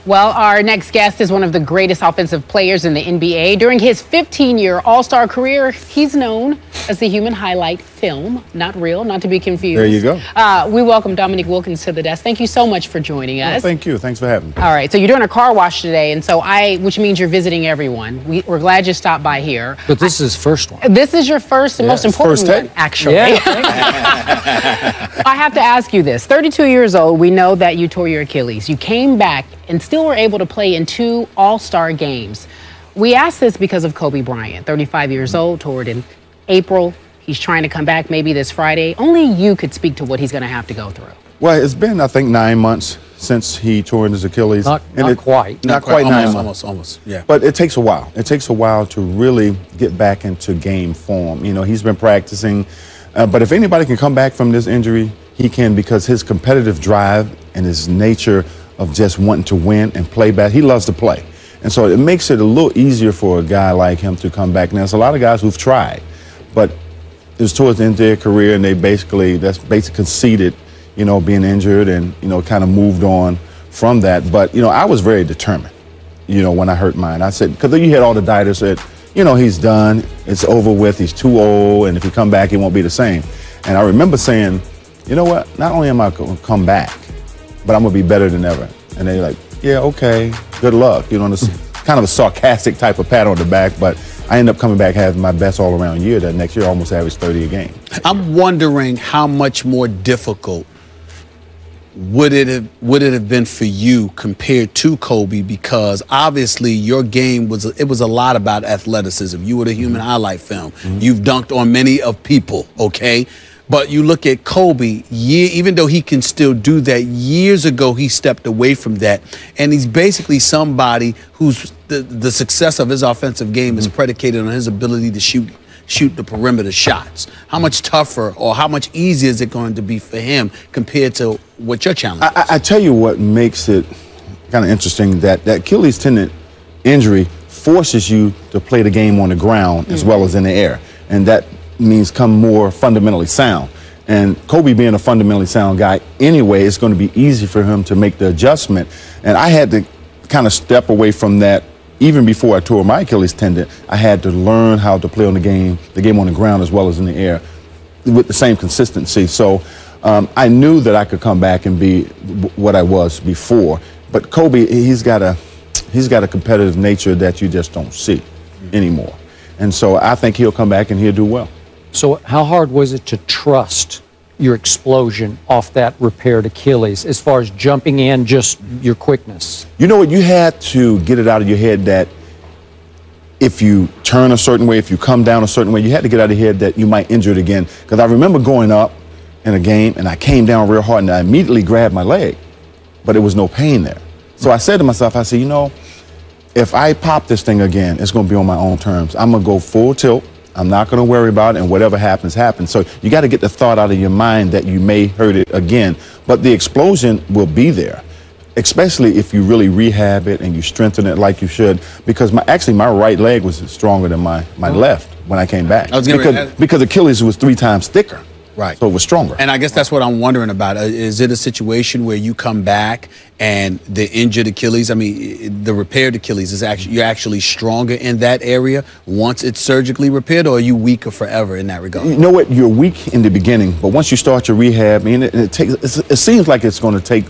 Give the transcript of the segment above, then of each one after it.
Well, our next guest is one of the greatest offensive players in the NBA. During his 15-year All-Star career, he's known as the human highlight film, not real, not to be confused. There you go. We welcome Dominique Wilkins to the desk. Thank you so much for joining us. Well, thank you. Thanks for having me. All right, so you're doing a car wash today, and so which means you're visiting everyone. We're glad you stopped by here. But this is first one. This is your first and most important first one, actually. Yeah. I have to ask you this. 32 years old, we know that you tore your Achilles. You came back and still were able to play in 2 All-Star games. We asked this because of Kobe Bryant, 35 years old, toured in April. He's trying to come back maybe this Friday. Only you could speak to what he's going to have to go through. Well, it's been, I think, 9 months since he tore his Achilles. Not quite. Not quite 9 months. Almost, yeah. But it takes a while. It takes a while to really get back into game form. You know, he's been practicing. But if anybody can come back from this injury, he can, because his competitive drive and his nature of just wanting to win and play back. He loves to play. And so it makes it a little easier for a guy like him to come back. Now, there's a lot of guys who've tried, but it was towards the end of their career, and that's basically conceded, you know, being injured and, you know, kind of moved on from that. But, you know, I was very determined, you know, when I hurt mine. I said, because you had all the dieters said, you know, he's done, it's over with, he's too old, and if he come back, he won't be the same. And I remember saying, you know what, not only am I going to come back, but I'm going to be better than ever. And they're like, yeah, okay, good luck. You know, it's kind of a sarcastic type of pat on the back, but I ended up coming back having my best all-around year that next year, almost averaged 30 a game. I'm wondering how much more difficult would it have been for you compared to Kobe, because obviously your game was a lot about athleticism. You were the human highlight film. You've dunked on many of people, okay? But you look at Kobe, even though he can still do that, years ago he stepped away from that. And he's basically somebody who's the success of his offensive game is predicated on his ability to shoot the perimeter shots. How much tougher or how much easier is it going to be for him compared to what your challenge is? I tell you what makes it kind of interesting, that Achilles tendon injury forces you to play the game on the ground as well as in the air. And that means come more fundamentally sound. And Kobe being a fundamentally sound guy anyway, it's going to be easy for him to make the adjustment. And I had to kind of step away from that. Even before I tore my Achilles tendon, I had to learn how to play on the game on the ground as well as in the air with the same consistency. So I knew that I could come back and be what I was before. But Kobe, he's got a competitive nature that you just don't see anymore. And so I think he'll come back and he'll do well. So how hard was it to trust your explosion off that repaired Achilles as far as jumping in, just your quickness? You know what? You had to get it out of your head that if you turn a certain way, if you come down a certain way, you had to get out of your head that you might injure it again. Because I remember going up in a game and I came down real hard and I immediately grabbed my leg, but there was no pain there. So I said to myself, I said, you know, if I pop this thing again, it's going to be on my own terms. I'm going to go full tilt. I'm not going to worry about it, and whatever happens, happens. So you got to get the thought out of your mind that you may hurt it again. But the explosion will be there, especially if you really rehab it and you strengthen it like you should. Because my right leg was stronger than my left when I came back. Because Achilles was 3 times thicker. Right. So it was stronger. And I guess that's what I'm wondering about. Is it a situation where you come back and the injured Achilles, I mean, the repaired Achilles, you're actually stronger in that area once it's surgically repaired, or are you weaker forever in that regard? You know what? You're weak in the beginning, but once you start your rehab, it seems like it's going to take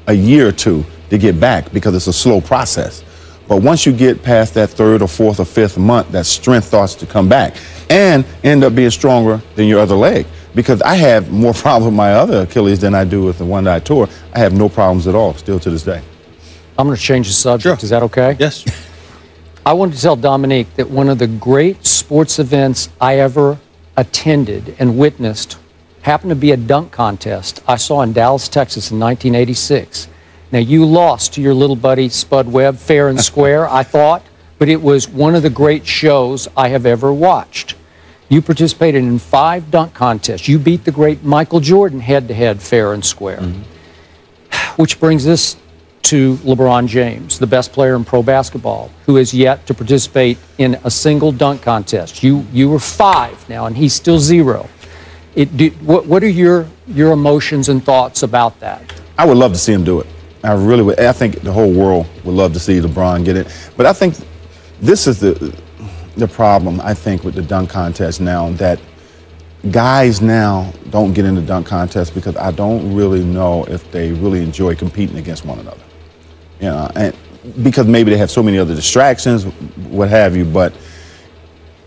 a year or 2 to get back because it's a slow process. But once you get past that 3rd or 4th or 5th month, that strength starts to come back and end up being stronger than your other leg. Because I have more problems with my other Achilles than I do with the one that I tore. I have no problems at all, still to this day. I'm going to change the subject. Sure. Is that okay? Yes. I wanted to tell Dominique that one of the great sports events I ever attended and witnessed happened to be a dunk contest I saw in Dallas, Texas in 1986. Now, you lost to your little buddy Spud Webb, fair and square, I thought, but it was one of the great shows I have ever watched. You participated in 5 dunk contests. You beat the great Michael Jordan head-to-head, fair and square. Which brings us to LeBron James, the best player in pro basketball, who has yet to participate in a single dunk contest. You were 5 now, and he's still 0. What are your emotions and thoughts about that? I would love to see him do it. I really would. I think the whole world would love to see LeBron get it. But I think this is the problem, I think, with the dunk contest now, that guys now don't get into dunk contests because I don't really know if they really enjoy competing against one another. You know, and because maybe they have so many other distractions, what have you, but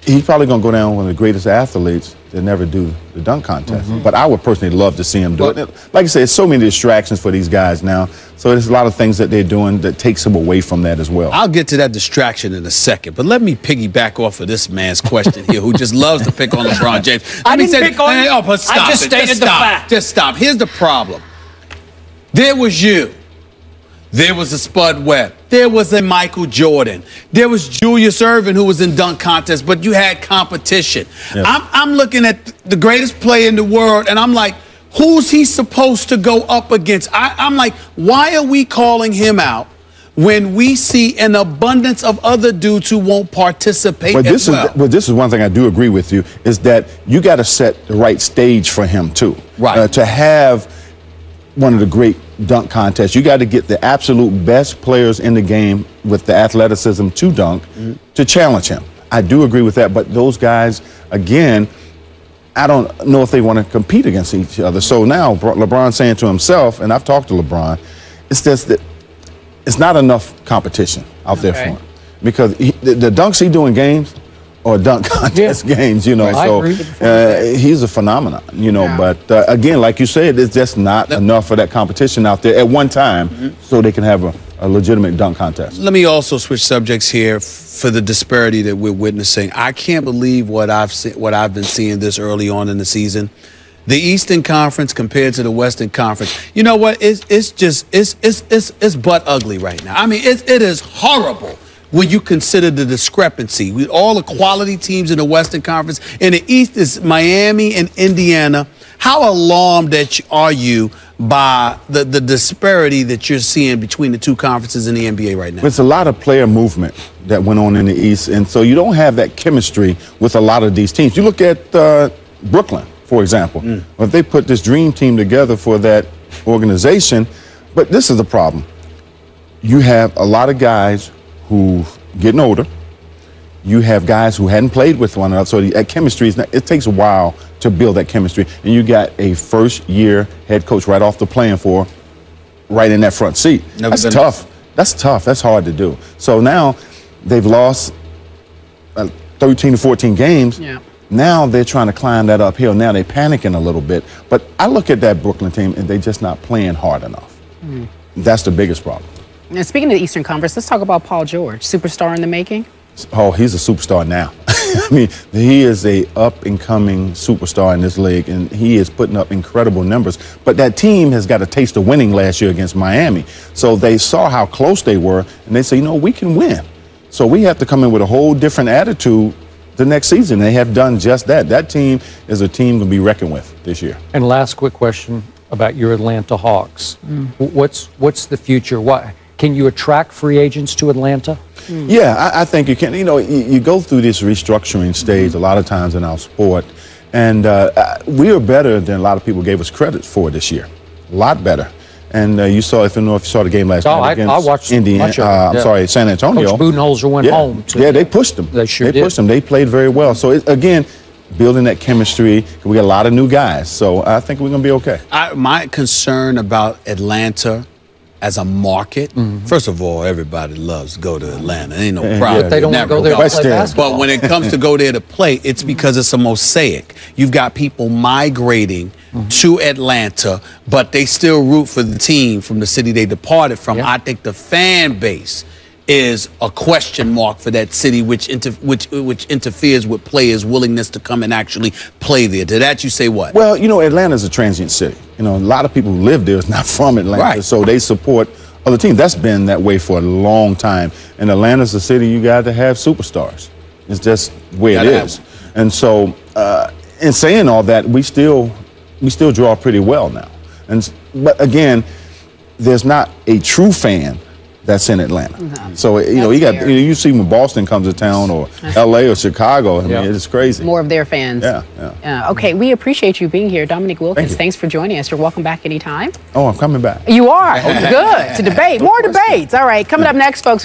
he's probably going to go down one of the greatest athletes that never do the dunk contest. But I would personally love to see him do it. Like I said, there's so many distractions for these guys now. So there's a lot of things that they're doing that takes them away from that as well. I'll get to that distraction in a second, but let me piggyback off of this man's question here, who just loves to pick on LeBron James. I didn't pick on you. But stop I just stated the fact. Just stop. Here's the problem. There was you. There was a Spud Webb. There was a Michael Jordan. There was Julius Erving, who was in dunk contest, but you had competition. Yes. I'm looking at the greatest player in the world, and I'm like, who's he supposed to go up against? I'm like, why are we calling him out when we see an abundance of other dudes who won't participate as well? But this is one thing I do agree with you, is that you got to set the right stage for him, too. Right. To have one of the great dunk contests, you got to get the absolute best players in the game with the athleticism to dunk to challenge him. I do agree with that, but those guys, again, I don't know if they want to compete against each other. So now LeBron's saying to himself, and I've talked to LeBron, it's just that it's not enough competition out there for him. Because the dunks he do in games or dunk contest games, you know, so he's a phenomenon, you know, but again, like you said, it's just not enough for that competition out there at one time so they can have a legitimate dunk contest. Let me also switch subjects here for the disparity that we're witnessing. I can't believe what I've been seeing this early on in the season. The Eastern Conference compared to the Western Conference. You know what? It's butt ugly right now. I mean, it is horrible when you consider the discrepancy. With all the quality teams in the Western Conference, in the East is Miami and Indiana. How alarmed are you by the disparity that you're seeing between the two conferences in the NBA right now? It's a lot of player movement that went on in the East, and so you don't have that chemistry with a lot of these teams. You look at Brooklyn, for example. If they put this dream team together for that organization, but this is the problem. You have a lot of guys who getting older. You have guys who hadn't played with one another, so that chemistry it takes a while to build that chemistry. And you got a first-year head coach right off the playing floor, right in that front seat. That's tough. That's tough. That's hard to do. So now they've lost 13 to 14 games. Now they're trying to climb that uphill. Now they're panicking a little bit. But I look at that Brooklyn team, and they're just not playing hard enough. That's the biggest problem. Now, speaking of the Eastern Conference, let's talk about Paul George, superstar in the making. Oh, he's a superstar now. I mean, he is a up-and-coming superstar in this league, and he is putting up incredible numbers. But that team has got a taste of winning last year against Miami. So they saw how close they were, and they say, you know, we can win. So we have to come in with a whole different attitude the next season. They have done just that. That team is a team to be reckoned with this year. And last quick question about your Atlanta Hawks. What's the future? Can you attract free agents to Atlanta? Yeah, I think you can. You know, you go through this restructuring stage a lot of times in our sport, and we are better than a lot of people gave us credit for this year. A lot better. And you saw, if you know, if you saw the game last night against I watched Indiana, I'm sorry, San Antonio. Coach Budenholzer went home. Yeah, they pushed them. They sure did. Pushed them. They played very well. So again, building that chemistry. We got a lot of new guys, so I think we're going to be okay. My concern about Atlanta as a market, first of all, everybody loves to go to Atlanta. Ain't no problem. But they don't want to go there to play basketball. But when it comes to go there to play, it's because it's a mosaic. You've got people migrating to Atlanta, but they still root for the team from the city they departed from. I think the fan base is a question mark for that city, which interferes with players' willingness to come and actually play there. To that you say what? Well, you know, Atlanta's a transient city. You know, a lot of people who live there is not from Atlanta, so they support other teams. That's been that way for a long time. And Atlanta's a city you got to have superstars. It's just the way it is. And so, in saying all that, we still draw pretty well now. But again, there's not a true fan that's in Atlanta. No. So, you know, you see when Boston comes to town or LA or Chicago, I mean, it's crazy. More of their fans. Yeah. Okay, we appreciate you being here. Dominique Wilkins, thanks for joining us. You're welcome back anytime. Oh, I'm coming back. You are? Good. To debate. More debates. All right, coming up next, folks.